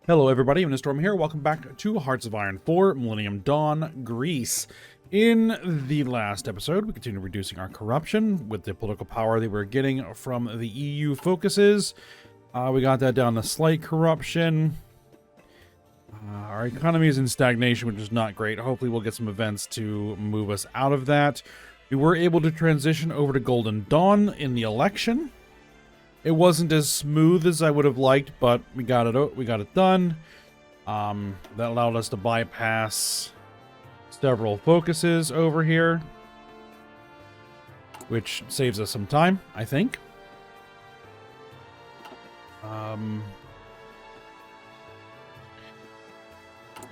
Hello everybody, I'm Storm here. Welcome back to Hearts of Iron 4, Millennium Dawn, Greece. In the last episode, we continued reducing our corruption with the political power that we're getting from the EU focuses. We got that down to slight corruption. Our economy is in stagnation, which is not great. Hopefully we'll get some events to move us out of that. We were able to transition over to Golden Dawn in the election. It wasn't as smooth as I would have liked, but we got it done. That allowed us to bypass several focuses over here, which saves us some time, I think.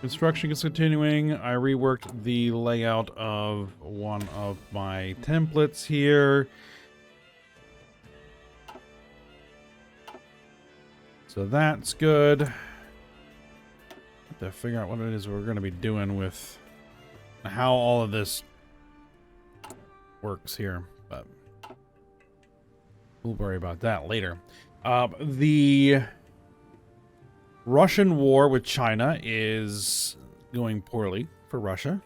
Construction is continuing. I reworked the layout of one of my templates here. So that's good. Have to figure out what it is we're going to be doing with how all of this works here, but we'll worry about that later. The Russian war with China is going poorly for Russia.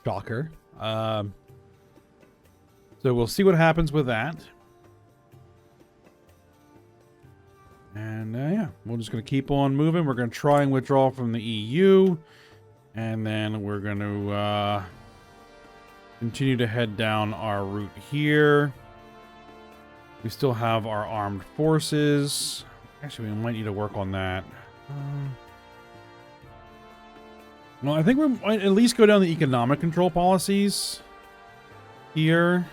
Shocker. So we'll see what happens with that. And yeah, we're just going to keep on moving. We're going to try and withdraw from the EU. And then we're going to continue to head down our route here. We still have our armed forces. Actually, we might need to work on that. Well, I think we might at least go down the economic control policies here.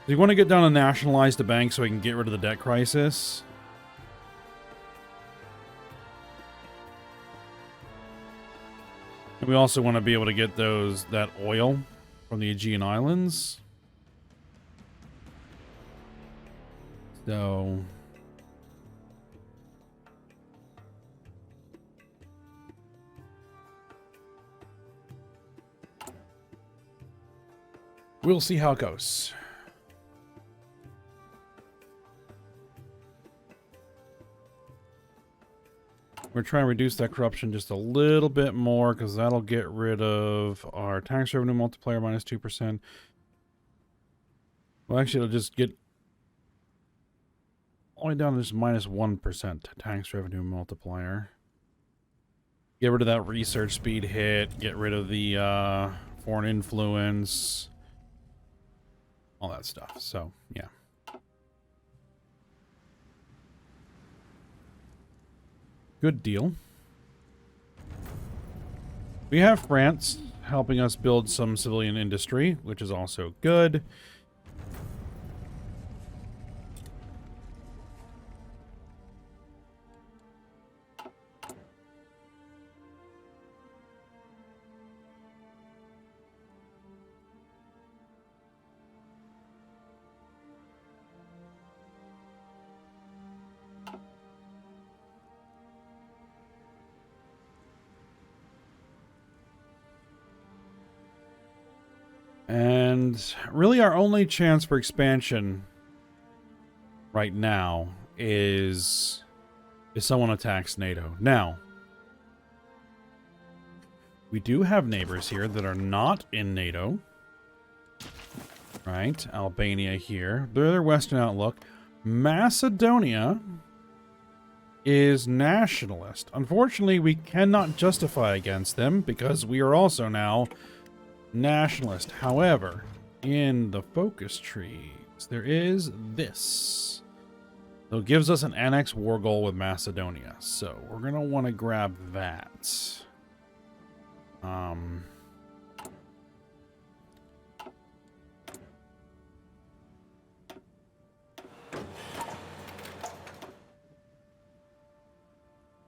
We want to get down to nationalize the bank so we can get rid of the debt crisis. And we also want to be able to get that oil from the Aegean Islands. So we'll see how it goes. We're trying to reduce that corruption just a little bit more because that'll get rid of our tax revenue multiplier minus 2%. Well, actually, it'll just get all the way down to just minus 1% tax revenue multiplier. Get rid of that research speed hit. Get rid of the foreign influence. All that stuff. So, yeah. Good deal. We have France helping us build some civilian industry, which is also good. And really our only chance for expansion right now is if someone attacks NATO. Now, we do have neighbors here that are not in NATO. Right? Albania here. They're their Western outlook. Macedonia is nationalist. Unfortunately, we cannot justify against them because we are also now nationalist. However, in the focus trees, there is this. So it gives us an annex war goal with Macedonia. So we're going to want to grab that. All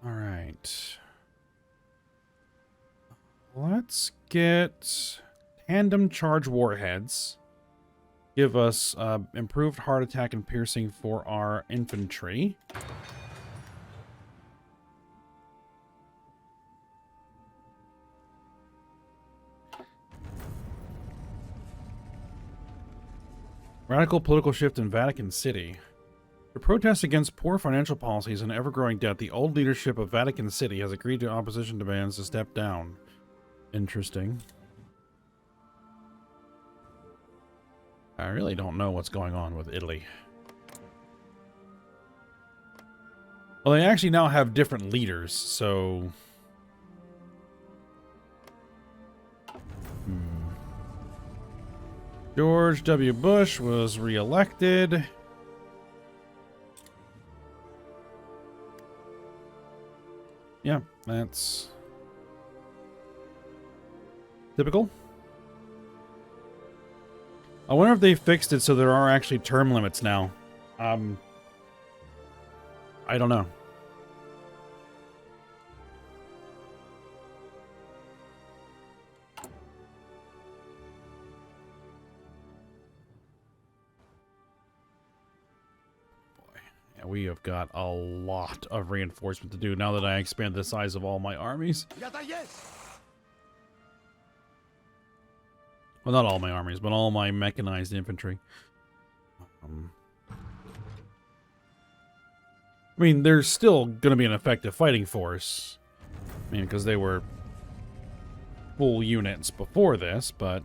right. Let's get tandem charge warheads. Give us improved heart attack and piercing for our infantry. Radical political shift in Vatican City. To protest against poor financial policies and ever-growing debt, the old leadership of Vatican City has agreed to opposition demands to step down. Interesting. I really don't know what's going on with Italy. Well, they actually now have different leaders, so... George W. Bush was re-elected. Yeah, that's typical. I wonder if they fixed it so there are actually term limits now. I don't know. We have got a lot of reinforcement to do now that I expand the size of all my armies. Well, not all my armies, but all my mechanized infantry. I mean, they're still going to be an effective fighting force. I mean, because they were full units before this, but...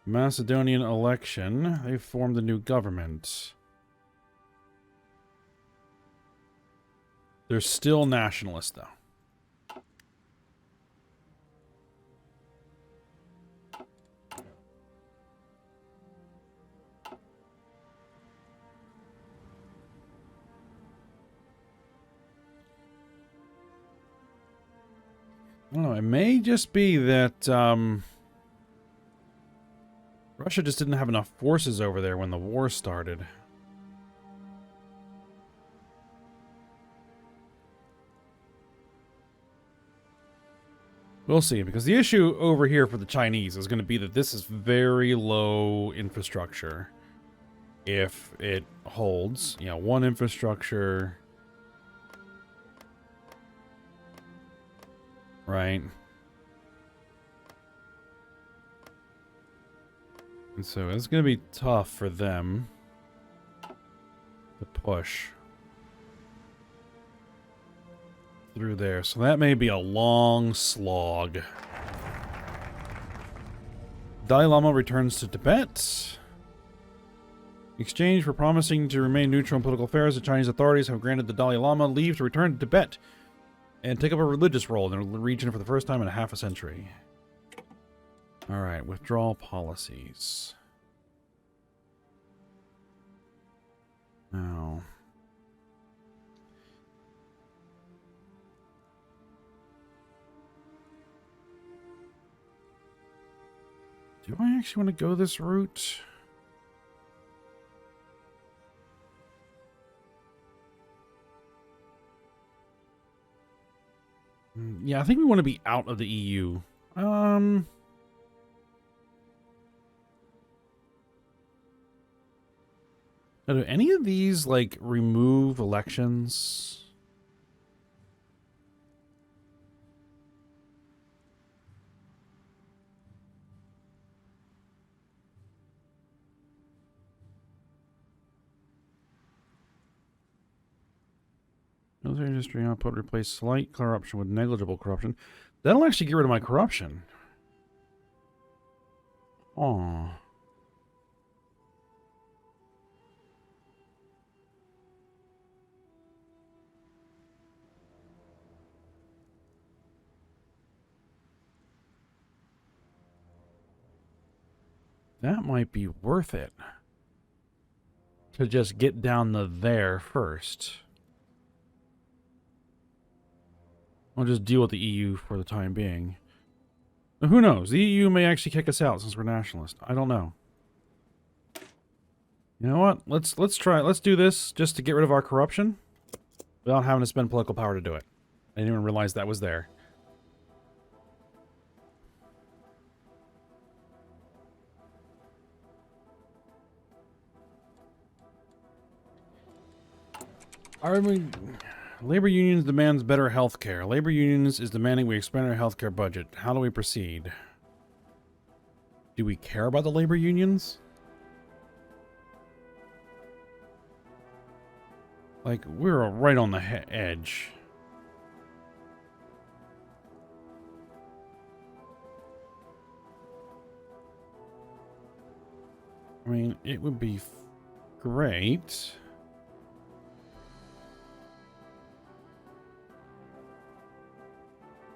Macedonian election. They formed a new government. They're still nationalist, though. I don't know. It may just be that Russia just didn't have enough forces over there when the war started. We'll see, because the issue over here for the Chinese is going to be that this is very low infrastructure. If it holds, you know, one infrastructure... Right. And so it's going to be tough for them to push through there. So that may be a long slog. Dalai Lama returns to Tibet. In exchange for promising to remain neutral in political affairs, the Chinese authorities have granted the Dalai Lama leave to return to Tibet and take up a religious role in the region for the first time in half a century. Alright, withdrawal policies. Now... do I actually want to go this route? Yeah, I think we want to be out of the EU. Do any of these, like, remove elections? Military industry output replace slight corruption with negligible corruption. That'll actually get rid of my corruption. Oh. That might be worth it. To just get down to there first. I'll just deal with the EU for the time being. Now, who knows? The EU may actually kick us out since we're nationalist. I don't know. You know what? Let's try it. Let's do this just to get rid of our corruption without having to spend political power to do it. I didn't even realize that was there. Labor unions demands better health care. Labor unions is demanding we expand our health care budget. How do we proceed? Do we care about the labor unions? Like, we're right on the edge. I mean, it would be great.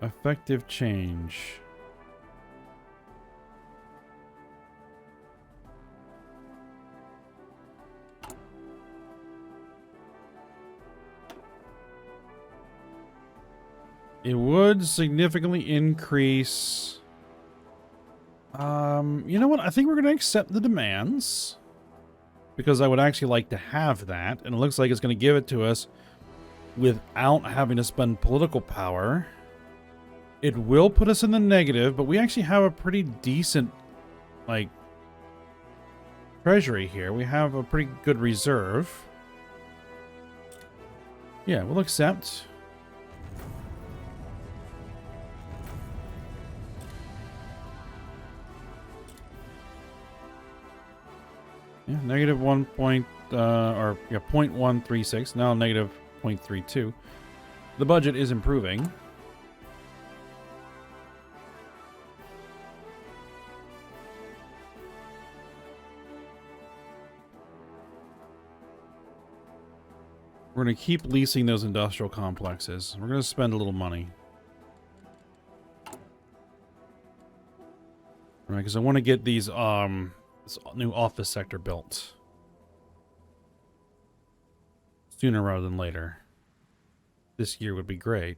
Effective change. It would significantly increase. You know what? I think we're going to accept the demands because I would actually like to have that. And it looks like it's going to give it to us without having to spend political power. It will put us in the negative, but we actually have a pretty decent, like, treasury here. We have a pretty good reserve. Yeah, we'll accept. Yeah, negative 1 point, or yeah, 0.136, now negative 0.32. The budget is improving. We're going to keep leasing those industrial complexes. We're going to spend a little money. Right, because I want to get these, this new office sector built sooner rather than later. This year would be great.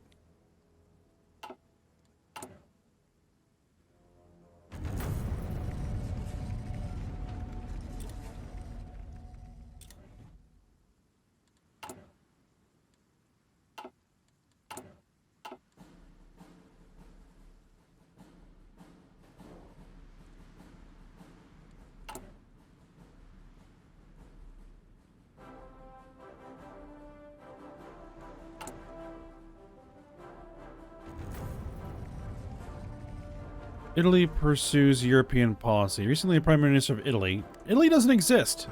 Italy pursues European policy. Recently, the Prime Minister of Italy. Italy doesn't exist.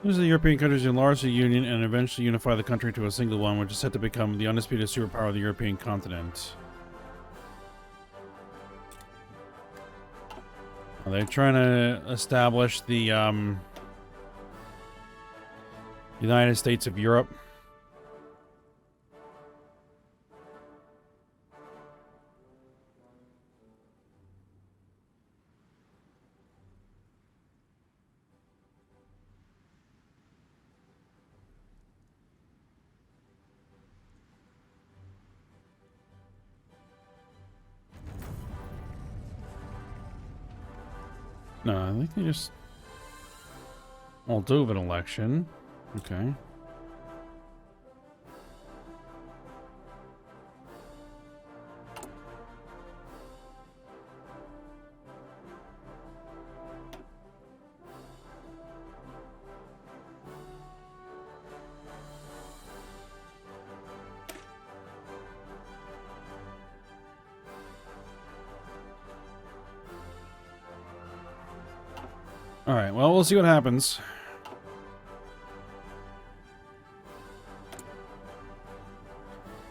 These are the European countries who enlarge the Union and eventually unify the country to a single one, which is set to become the undisputed superpower of the European continent. Are they trying to establish the United States of Europe? No, I think they just Moldovan election. Okay. All right, well, we'll see what happens.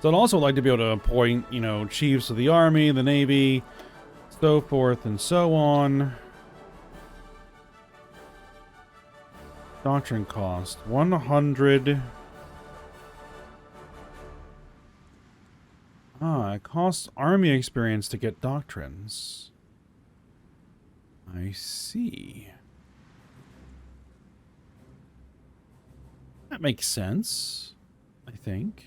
So I'd also like to be able to appoint, you know, chiefs of the army, the navy, so forth and so on. Doctrine cost 100. Ah, it costs army experience to get doctrines. I see. That makes sense, I think.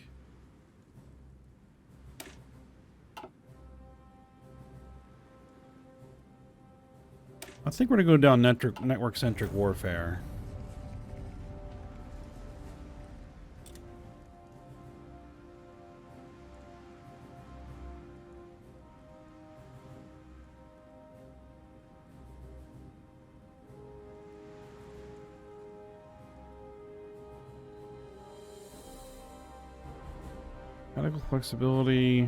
I think we're going to go down network-centric warfare. Medical flexibility.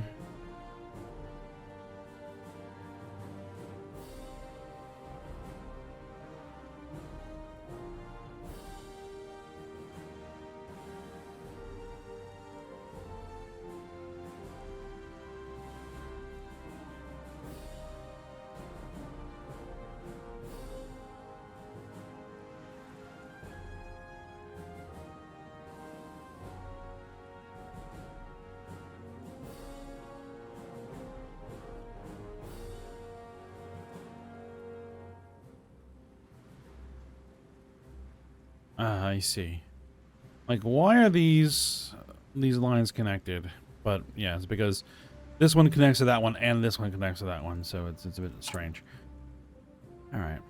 Ah, I see. Like, why are these lines connected? But yeah, it's because this one connects to that one, and this one connects to that one, so it's a bit strange. All right.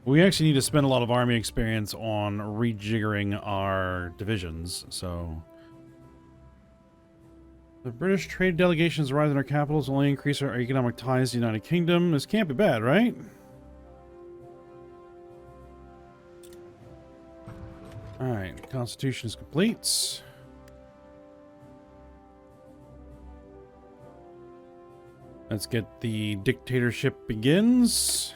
We actually need to spend a lot of army experience on rejiggering our divisions, so... The British trade delegations arrived in our capitals only increase our economic ties to the United Kingdom. This can't be bad, right? Alright, Constitution is complete. Let's get the dictatorship begins.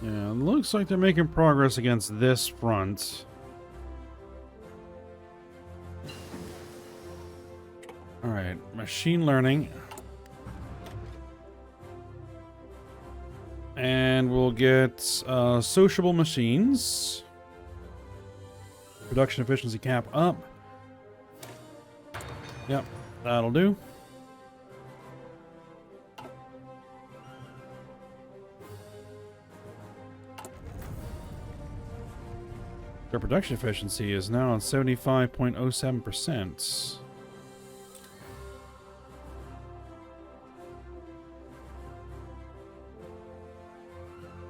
Yeah, it looks like they're making progress against this front. Alright, machine learning. And we'll get sociable machines. Production efficiency cap up. Yep, that'll do. Their production efficiency is now at 75.07%.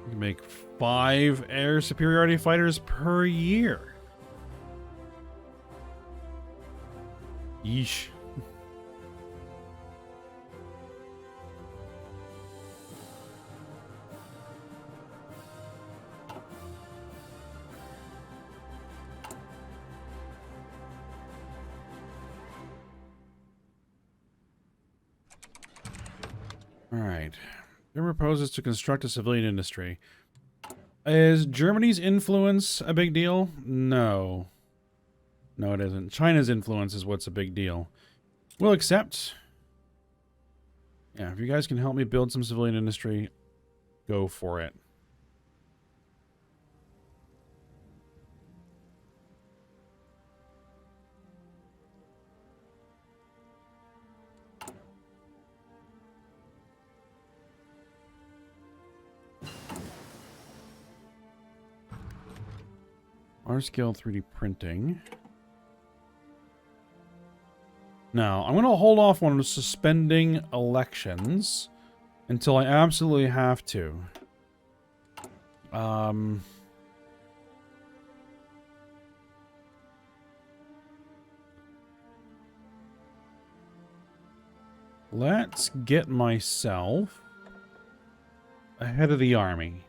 You can make 5 air superiority fighters per year. Yeesh. Alright. Germany proposes to construct a civilian industry. Is Germany's influence a big deal? No. No, it isn't. China's influence is what's a big deal. We'll accept. Yeah, if you guys can help me build some civilian industry, go for it. Large-scale 3D printing. Now, I'm going to hold off on suspending elections until I absolutely have to. Let's get myself ahead of the army.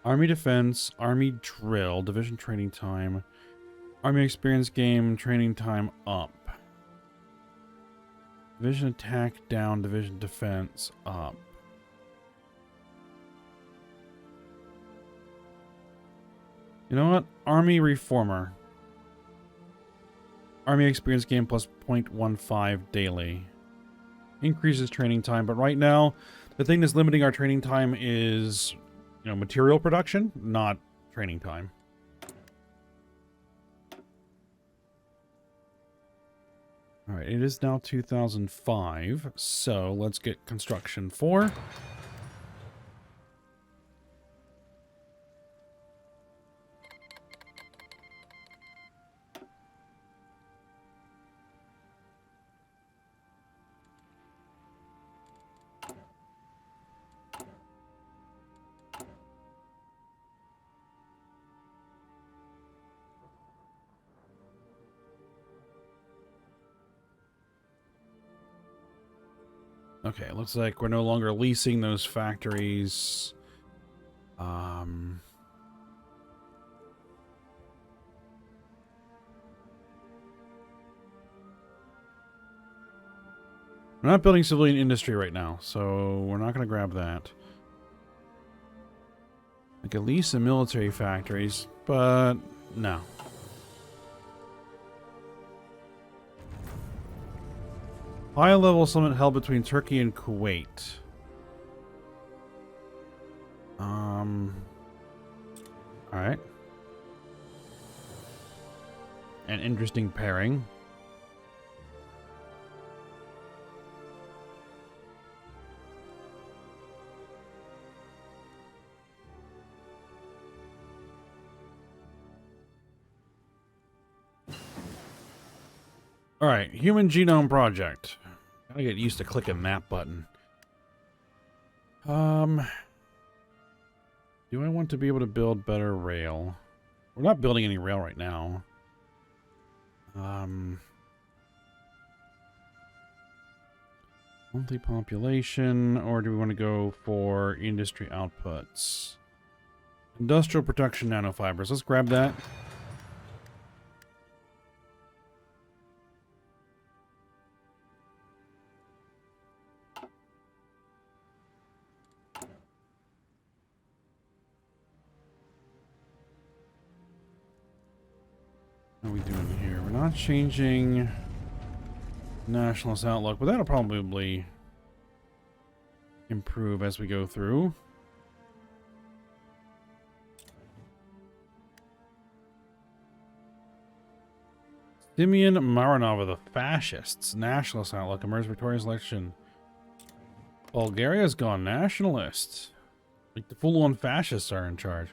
Army defense, army drill, division training time, army experience game, training time up. Division attack down, division defense up. You know what? Army reformer. Army experience game plus 0.15 daily. Increases training time, but right now, the thing that's limiting our training time is... you know, material production, not training time. All right, it is now 2005, so let's get construction 4. Okay, looks like we're no longer leasing those factories. We're not building civilian industry right now, so we're not going to grab that. I could lease the military factories, but no. High-level summit held between Turkey and Kuwait. Alright. An interesting pairing. Alright, Human Genome Project. Gotta get used to clicking that button. Do I want to be able to build better rail? We're not building any rail right now. Monthly population, or do we want to go for industry outputs? Industrial production nanofibers. Let's grab that. What are we doing here? We're not changing nationalist outlook, but that'll probably improve as we go through. Simeon Maranov of the fascists. Nationalist outlook. Emerged victorious election. Bulgaria's gone nationalist. Like the full-on fascists are in charge.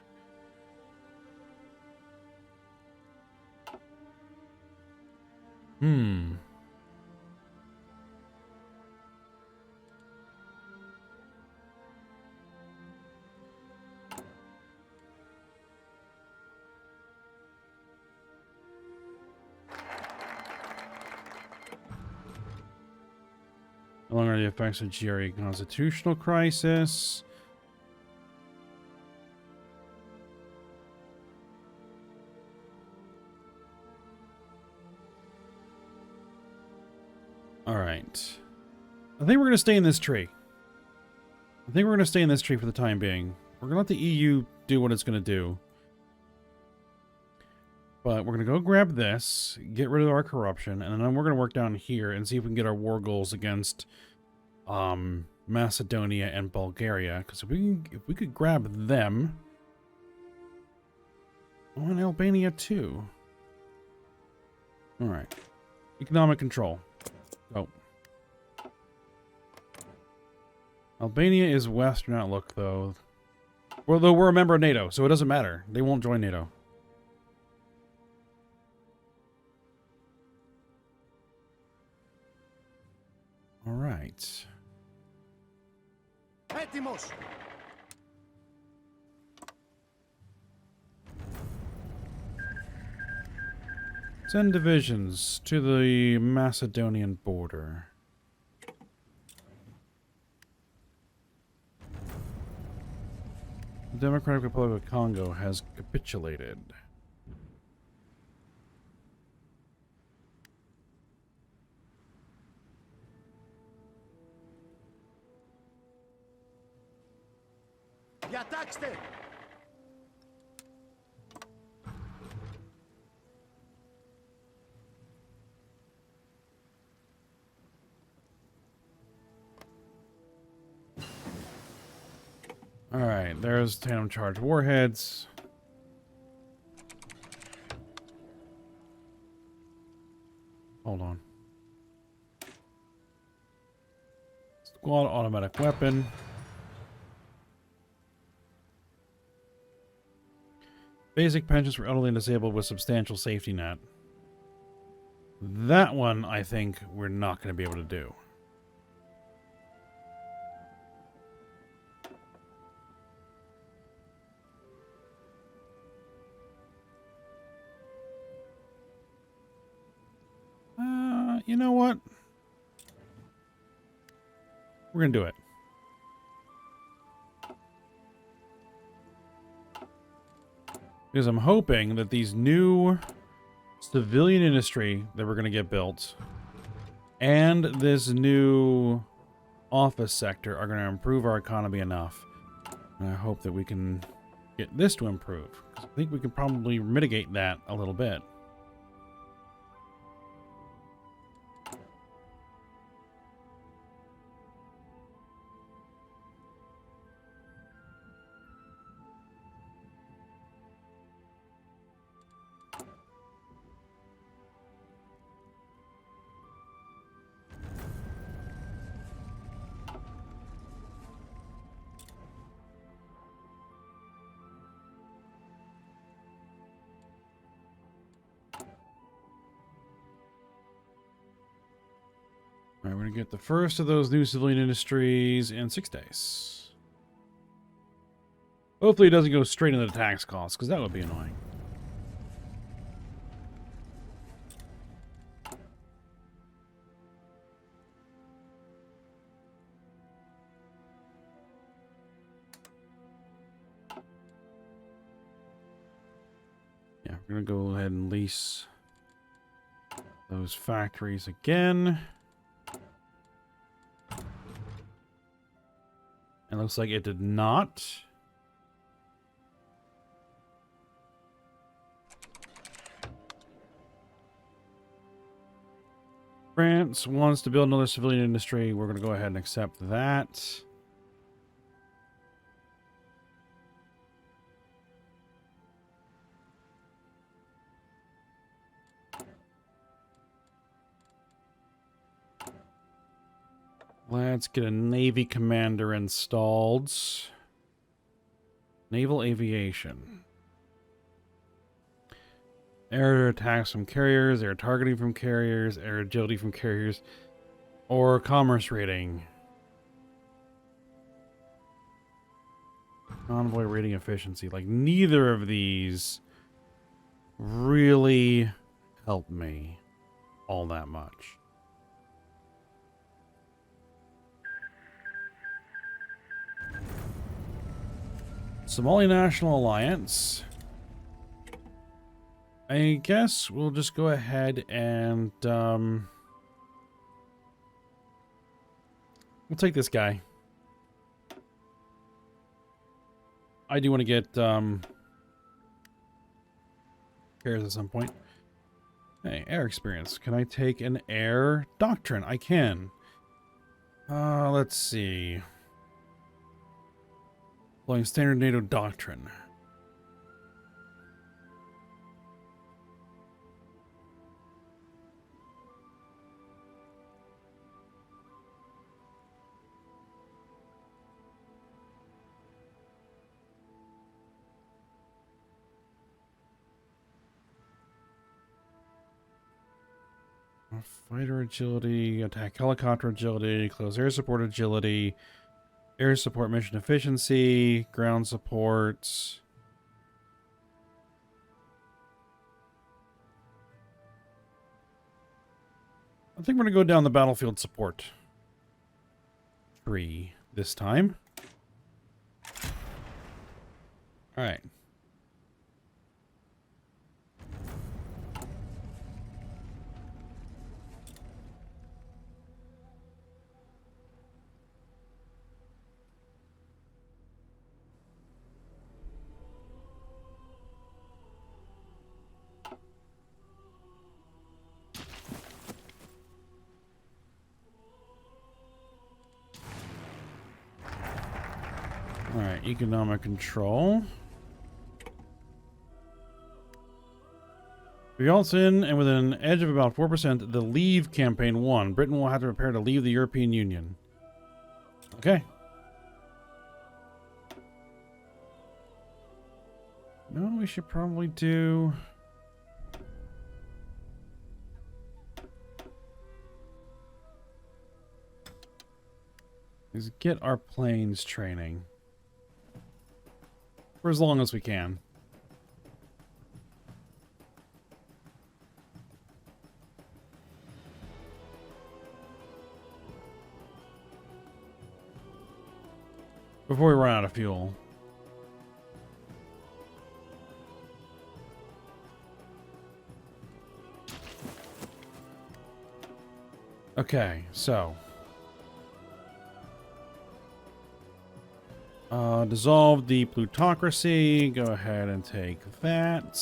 No longer the effects of GRE constitutional crisis. All right. I think we're going to stay in this tree. For the time being. We're going to let the EU do what it's going to do. But we're going to go grab this, get rid of our corruption, and then we're going to work down here and see if we can get our war goals against Macedonia and Bulgaria. Because if we could grab them... Oh, and Albania too. Alright. Economic control. Oh. Albania is Western outlook, though. Well, though we're a member of NATO, so it doesn't matter. They won't join NATO. All right. Send divisions to the Macedonian border. The Democratic Republic of Congo has capitulated. Alright, there's tandem charge warheads. Hold on. Squad automatic weapon. Basic pensions for elderly and disabled with substantial safety net. That one, I think, we're not going to be able to do. You know what? We're going to do it. Because I'm hoping that these new civilian industry that we're going to get built and this new office sector are going to improve our economy enough. And I hope that we can get this to improve. 'Cause I think we can probably mitigate that a little bit. Alright, we're gonna get the first of those new civilian industries in 6 days. Hopefully it doesn't go straight into the tax costs, because that would be annoying. Yeah, we're gonna go ahead and lease those factories again. It looks like it did not. France wants to build another civilian industry. We're going to go ahead and accept that. Let's get a Navy commander installed. Naval aviation. Air attacks from carriers, air targeting from carriers, air agility from carriers, or commerce rating. Convoy rating efficiency. Like, neither of these really help me all that much. Somali National Alliance. I guess we'll just go ahead and we'll take this guy. I do want to get pairs at some point. Hey, air experience. Can I take an air doctrine? I can. Let's see. Flying standard NATO doctrine. Fighter agility, attack helicopter agility, close air support agility, air support mission efficiency, ground support. I think we're going to go down the battlefield support tree this time. All right. Alright, economic control. Results in and within an edge of about 4%, the Leave campaign won. Britain will have to prepare to leave the European Union. Okay. No, we should probably do... is get our planes training. For as long as we can. Before we run out of fuel. Okay, so... dissolve the plutocracy. Go ahead and take that.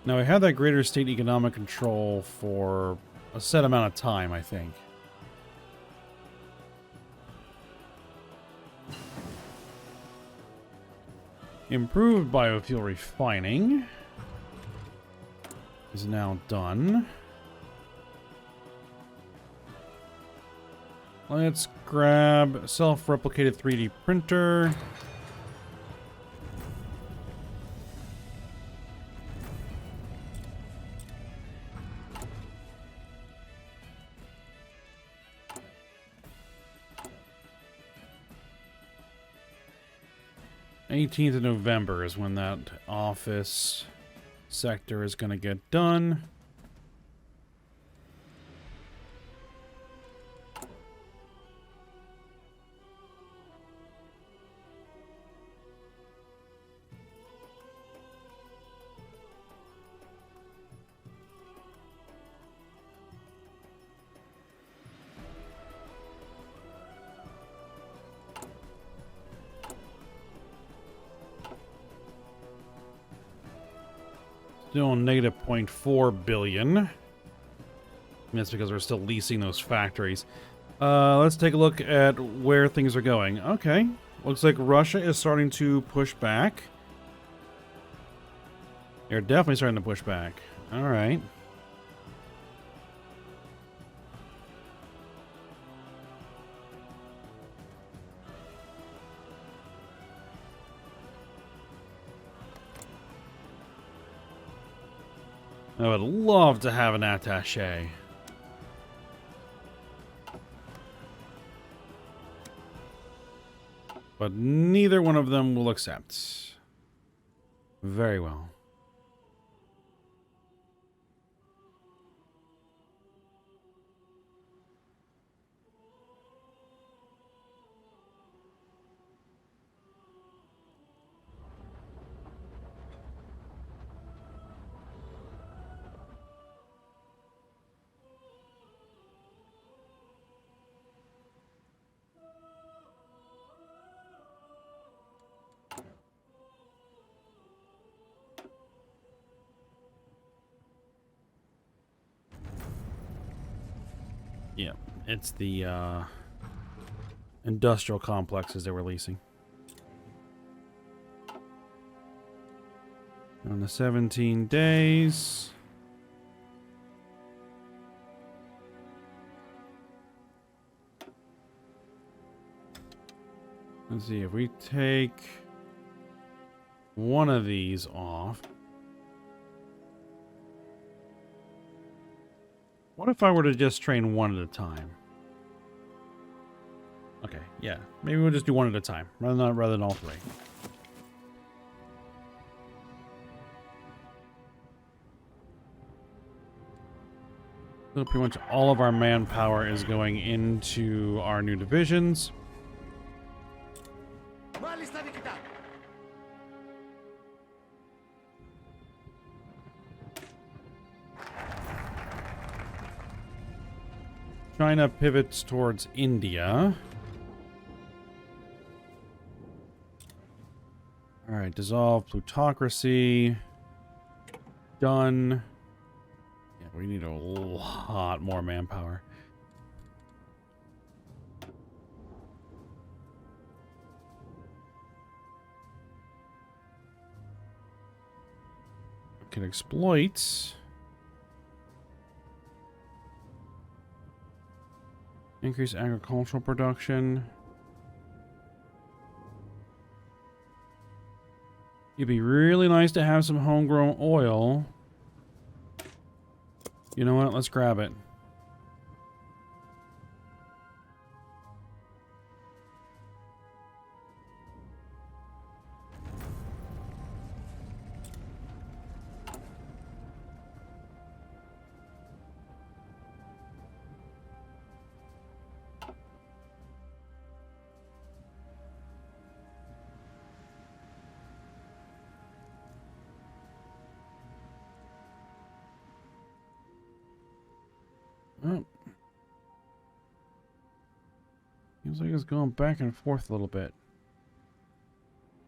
Now, we have that greater state economic control for a set amount of time, I think. Improved biofuel refining is now done. Let's grab self-replicated 3D printer. '18th of November is when that office sector is going to get done. Still negative 0.4 billion. That's because we're still leasing those factories. Let's take a look at where things are going. Okay. Looks like Russia is starting to push back. They're definitely starting to push back. All right. I would love to have an attaché. But neither one of them will accept. Very well. Yeah, it's the industrial complexes they're releasing. On the 17 days. Let's see, if we take one of these off. What if I were to just train one at a time? Okay, yeah. Maybe we'll just do one at a time, rather than all three. So pretty much all of our manpower is going into our new divisions. China pivots towards India. Alright, dissolve plutocracy. Done. Yeah, we need a lot more manpower. We can exploit. Increase agricultural production. It'd be really nice to have some homegrown oil. You know what? Let's grab it. Oh. Seems like it's going back and forth a little bit.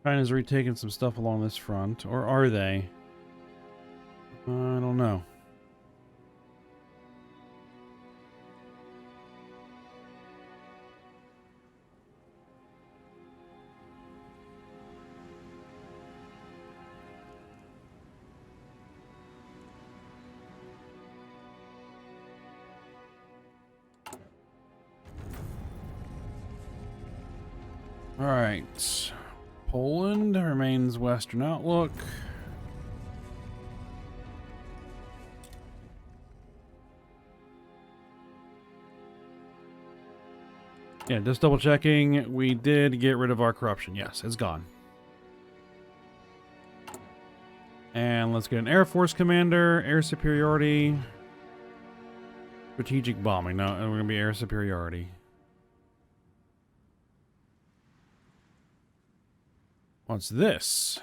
China's retaking some stuff along this front. Or are they? I don't know. All right. Poland remains Western outlook. Yeah, just double checking. We did get rid of our corruption. Yes, it's gone. And let's get an Air Force commander, air superiority, strategic bombing. No, we're going to be air superiority. What's this?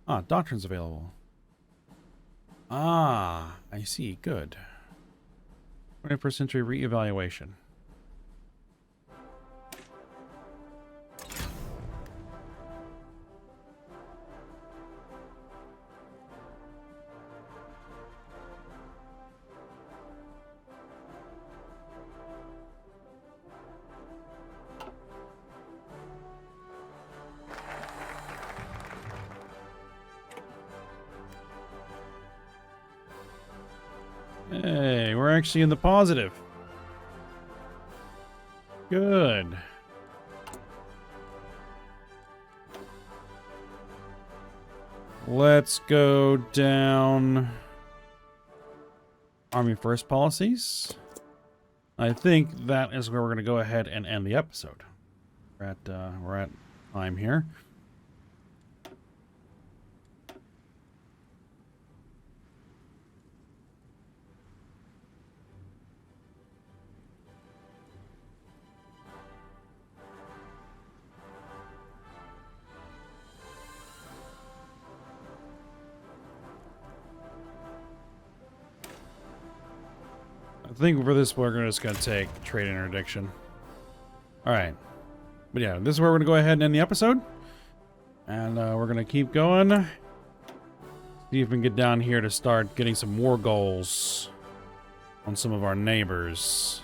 Ah, Doctrine's available. Ah, I see. Good. 21st century reevaluation. Hey, we're actually in the positive. Good. Let's go down Army First policies. I think that is where we're going to go ahead and end the episode. We're at time here. I think for this we're just going to take trade interdiction. Alright. But yeah, this is where we're going to go ahead and end the episode. And we're going to keep going. See if we can get down here to start getting some war goals on some of our neighbors.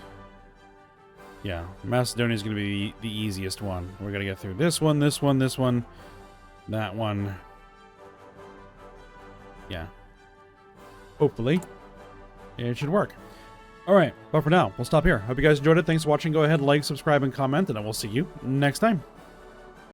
Yeah, Macedonia is going to be the easiest one. We're going to get through this one, this one, this one, that one. Yeah. Hopefully, it should work. Alright, but for now, we'll stop here. Hope you guys enjoyed it. Thanks for watching. Go ahead, like, subscribe, and comment, and I will see you next time.